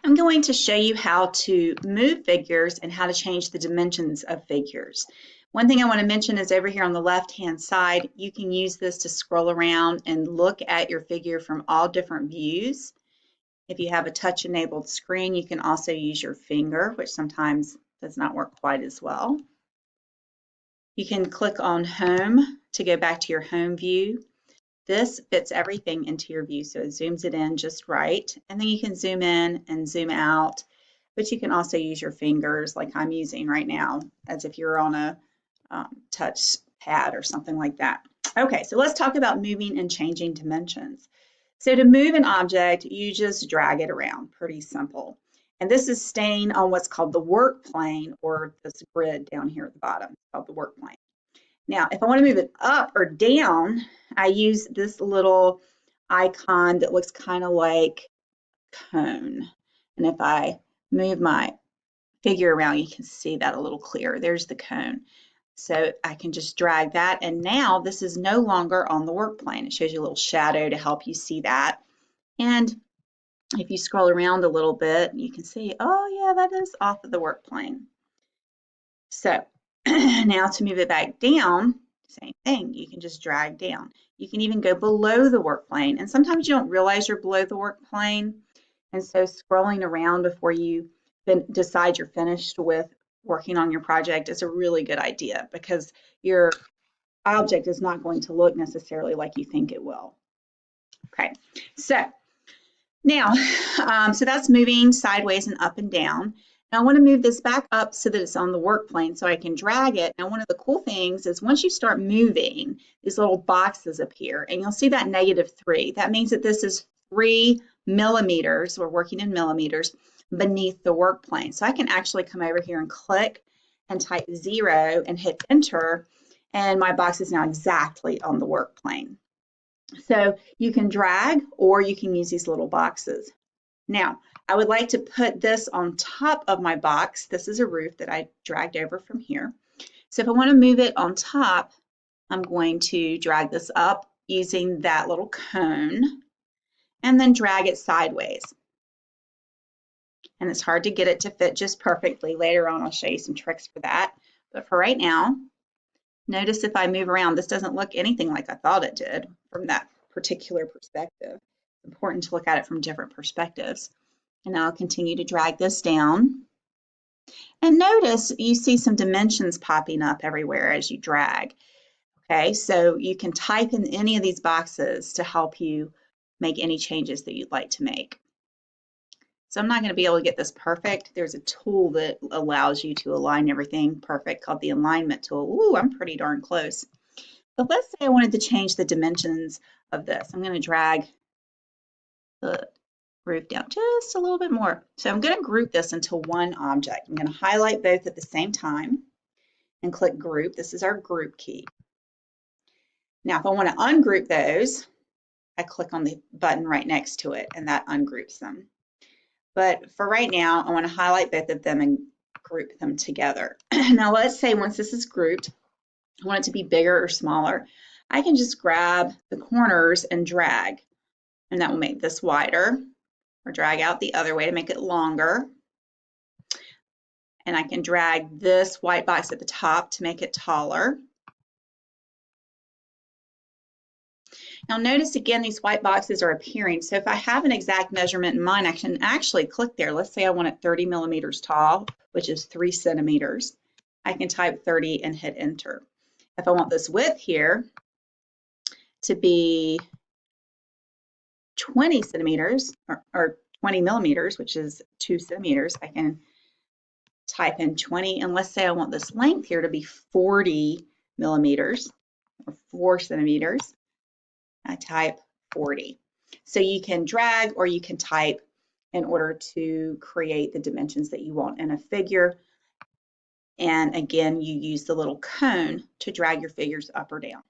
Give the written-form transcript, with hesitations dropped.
I'm going to show you how to move figures and how to change the dimensions of figures. One thing I want to mention is over here on the left-hand side, you can use this to scroll around and look at your figure from all different views. If you have a touch-enabled screen, you can also use your finger, which sometimes does not work quite as well. You can click on Home to go back to your home view. This fits everything into your view, so it zooms it in just right. And then you can zoom in and zoom out, but you can also use your fingers like I'm using right now, as if you're on a touch pad or something like that. Okay, so let's talk about moving and changing dimensions. So to move an object, you just drag it around, pretty simple. And this is staying on what's called the work plane, or this grid down here at the bottom, called the work plane. Now, if I want to move it up or down, I use this little icon that looks kind of like a cone. And if I move my figure around, you can see that a little clearer. There's the cone. So I can just drag that, and now this is no longer on the work plane. It shows you a little shadow to help you see that. And if you scroll around a little bit, you can see, oh yeah, that is off of the work plane. So now to move it back down, same thing, you can just drag down. You can even go below the work plane, and sometimes you don't realize you're below the work plane, and so scrolling around before you decide you're finished with working on your project is a really good idea, because your object is not going to look necessarily like you think it will. Okay, so now, so that's moving sideways and up and down. Now I want to move this back up so that it's on the work plane so I can drag it. Now one of the cool things is once you start moving, these little boxes appear, and you'll see that -3. That means that this is 3 millimeters, we're working in millimeters, beneath the work plane. So I can actually come over here and click and type 0 and hit enter, and my box is now exactly on the work plane. So you can drag or you can use these little boxes. Now, I would like to put this on top of my box. This is a roof that I dragged over from here. So if I want to move it on top, I'm going to drag this up using that little cone and then drag it sideways. And it's hard to get it to fit just perfectly. Later on, I'll show you some tricks for that. But for right now, notice if I move around, this doesn't look anything like I thought it did from that particular perspective. It's important to look at it from different perspectives. And now I'll continue to drag this down. And notice you see some dimensions popping up everywhere as you drag. Okay, so you can type in any of these boxes to help you make any changes that you'd like to make. So I'm not going to be able to get this perfect. There's a tool that allows you to align everything perfect called the alignment tool. Ooh, I'm pretty darn close. But let's say I wanted to change the dimensions of this. I'm going to drag the roof down just a little bit more. So I'm going to group this into one object. I'm going to highlight both at the same time and click group. This is our group key. Now if I want to ungroup those, I click on the button right next to it and that ungroups them. But for right now, I want to highlight both of them and group them together. Now let's say once this is grouped, I want it to be bigger or smaller. I can just grab the corners and drag, and that will make this wider, or drag out the other way to make it longer. And I can drag this white box at the top to make it taller. Now notice again, these white boxes are appearing. So if I have an exact measurement in mind, I can actually click there. Let's say I want it 30 millimeters tall, which is 3 centimeters. I can type 30 and hit enter. If I want this width here to be 20 centimeters or 20 millimeters, which is 2 centimeters, I can type in 20. And let's say I want this length here to be 40 millimeters or 4 centimeters. I type 40. So you can drag or you can type in order to create the dimensions that you want in a figure. And again, you use the little cone to drag your figures up or down.